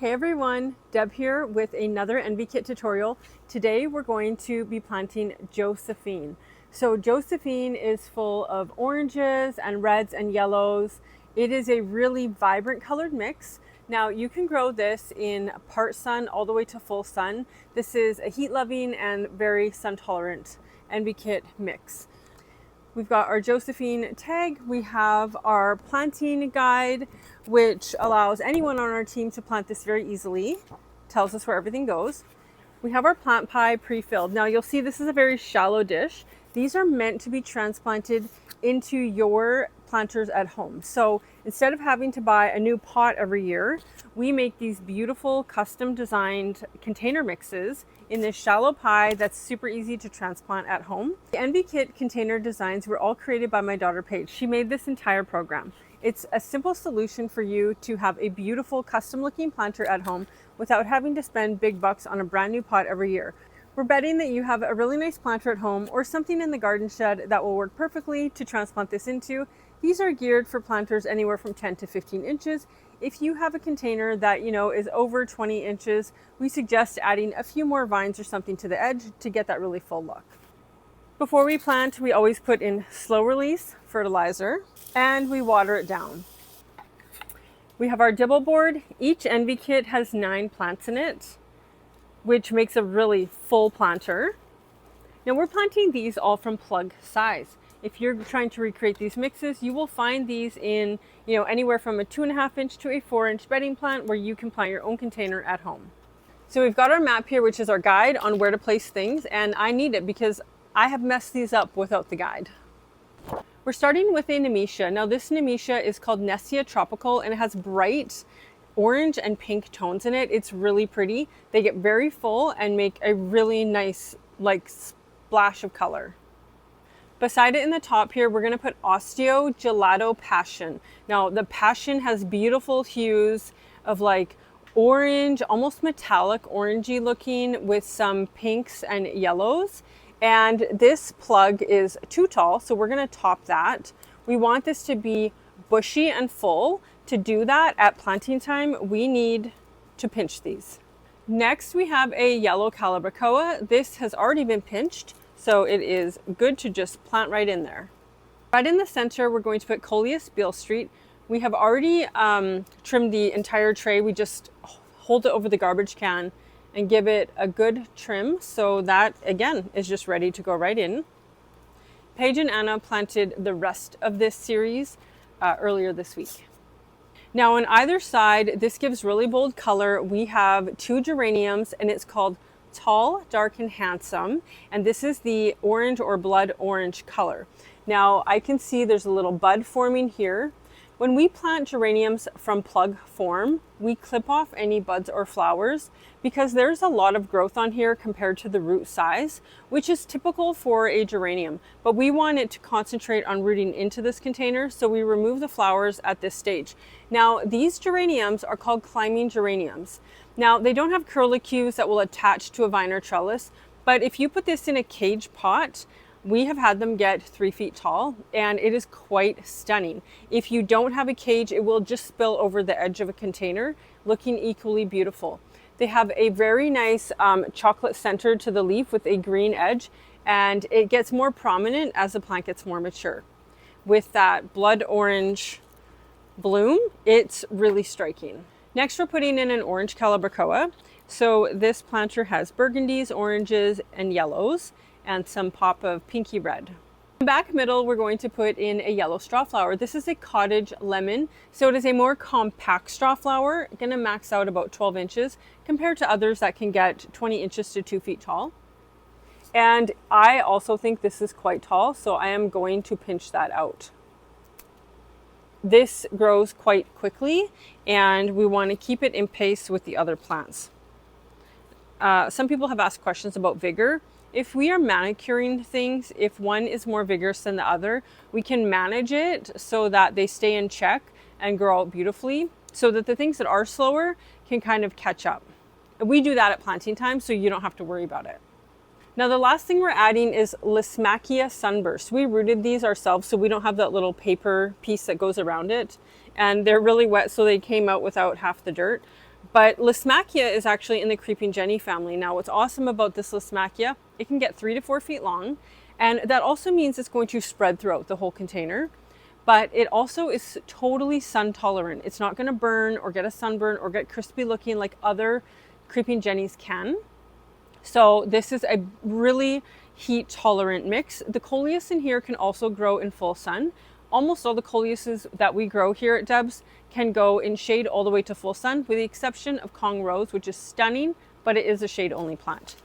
Hey everyone, Deb here with another Envee Kit tutorial. Today we're going to be planting Josephine. So Josephine is full of oranges and reds and yellows. It is a really vibrant colored mix. Now you can grow this in part sun all the way to full sun. This is a heat loving and very sun tolerant Envee Kit mix. We've got our Josephine tag. We have our planting guide, which allows anyone on our team to plant this very easily. Tells us where everything goes. We have our plant pie pre-filled. Now you'll see this is a very shallow dish. These are meant to be transplanted into your planters at home. So instead of having to buy a new pot every year, we make these beautiful custom designed container mixes in this shallow pie that's super easy to transplant at home. The Envee Kit container designs were all created by my daughter Paige. She made this entire program. It's a simple solution for you to have a beautiful custom looking planter at home without having to spend big bucks on a brand new pot every year. We're betting that you have a really nice planter at home or something in the garden shed that will work perfectly to transplant this into. These are geared for planters anywhere from 10 to 15 inches. If you have a container that is over 20 inches, we suggest adding a few more vines or something to the edge to get that really full look. Before we plant, we always put in slow release fertilizer and we water it down. We have our dibble board. Each Envee Kit has 9 plants in it, which makes a really full planter. Now we're planting these all from plug size. If you're trying to recreate these mixes, you will find these in anywhere from a 2.5 inch to a 4-inch bedding plant where you can plant your own container at home. So we've got our map here, which is our guide on where to place things, and I need it because I have messed these up without the guide. We're starting with a Nemesia. Now this Nemesia is called Nessia Tropical and it has bright orange and pink tones in it. It's really pretty. They get very full and make a really nice splash of color. Beside it in the top here, we're going to put Osteo Gelato Passion. Now the Passion has beautiful hues of orange, almost metallic orangey looking with some pinks and yellows. And this plug is too tall, so we're going to top that. We want this to be bushy and full. To do that at planting time, we need to pinch these. Next, we have a yellow Calibrachoa. This has already been pinched, so it is good to just plant right in there. Right in the center, we're going to put Coleus Beale Street. We have already trimmed the entire tray. We just hold it over the garbage can and give it a good trim. So that, again, is just ready to go right in. Paige and Anna planted the rest of this series earlier this week. Now on either side, this gives really bold color. We have 2 geraniums and it's called Tall, Dark and Handsome. And this is the orange or blood orange color. Now I can see there's a little bud forming here. When we plant geraniums from plug form, we clip off any buds or flowers because there's a lot of growth on here compared to the root size, which is typical for a geranium. But we want it to concentrate on rooting into this container, so we remove the flowers at this stage. Now, these geraniums are called climbing geraniums. Now, they don't have curlicues that will attach to a vine or trellis, but if you put this in a cage pot, we have had them get 3 feet tall and it is quite stunning. If you don't have a cage, it will just spill over the edge of a container, looking equally beautiful. They have a very nice chocolate center to the leaf with a green edge, and it gets more prominent as the plant gets more mature. With that blood orange bloom, it's really striking. Next, we're putting in an orange Calibrachoa. So this planter has burgundies, oranges, and yellows, and some pop of pinky red. In the back middle, we're going to put in a yellow straw flower. This is a cottage lemon, so it is a more compact straw flower, gonna max out about 12 inches compared to others that can get 20 inches to 2 feet tall. And I also think this is quite tall, so I am going to pinch that out. This grows quite quickly and we want to keep it in pace with the other plants. Some people have asked questions about vigor. If we are manicuring things, if one is more vigorous than the other, we can manage it so that they stay in check and grow out beautifully so that the things that are slower can kind of catch up. And we do that at planting time, so you don't have to worry about it. Now the last thing we're adding is Lismachia Sunburst. We rooted these ourselves, so we don't have that little paper piece that goes around it. And they're really wet, so they came out without half the dirt. But Lismachia is actually in the creeping Jenny family. Now, what's awesome about this Lismachia, it can get 3 to 4 feet long, and that also means it's going to spread throughout the whole container. But it also is totally sun tolerant. It's not going to burn or get a sunburn or get crispy looking like other creeping Jennies can. So this is a really heat tolerant mix. The coleus in here can also grow in full sun. Almost all the coleuses that we grow here at Deb's can go in shade all the way to full sun, with the exception of Kong Rose, which is stunning, but it is a shade only plant.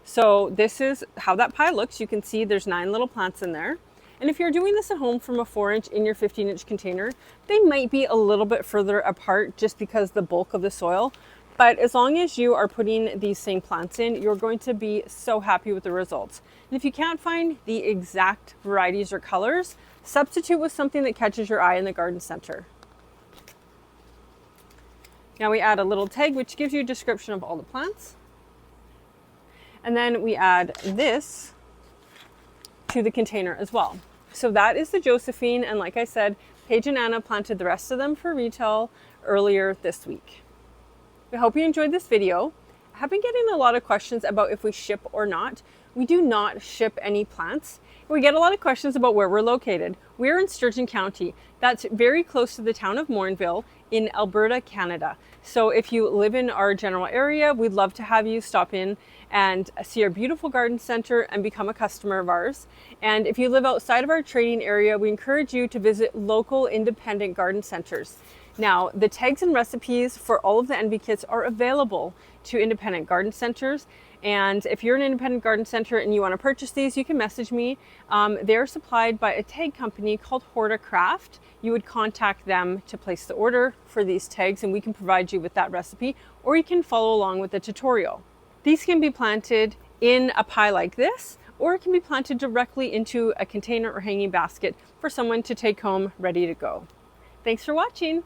So this is how that pie looks. You can see there's 9 little plants in there. And if you're doing this at home from a 4-inch in your 15-inch container, they might be a little bit further apart just because the bulk of the soil. But as long as you are putting these same plants in, you're going to be so happy with the results. And if you can't find the exact varieties or colors, substitute with something that catches your eye in the garden center. Now we add a little tag which gives you a description of all the plants. And then we add this to the container as well. So that is the Josephine, and like I said, Paige and Anna planted the rest of them for retail earlier this week. I hope you enjoyed this video. I have been getting a lot of questions about if we ship or not. We do not ship any plants. We get a lot of questions about where we're located. We're in Sturgeon County. That's very close to the town of Morinville in Alberta, Canada. So if you live in our general area, we'd love to have you stop in and see our beautiful garden center and become a customer of ours. And if you live outside of our trading area, we encourage you to visit local independent garden centers. Now, the tags and recipes for all of the Envee kits are available to independent garden centers. And if you're an independent garden center and you want to purchase these, you can message me. They're supplied by a tag company called Horticraft. You would contact them to place the order for these tags and we can provide you with that recipe, or you can follow along with the tutorial. These can be planted in a pie like this, or it can be planted directly into a container or hanging basket for someone to take home ready to go. Thanks for watching.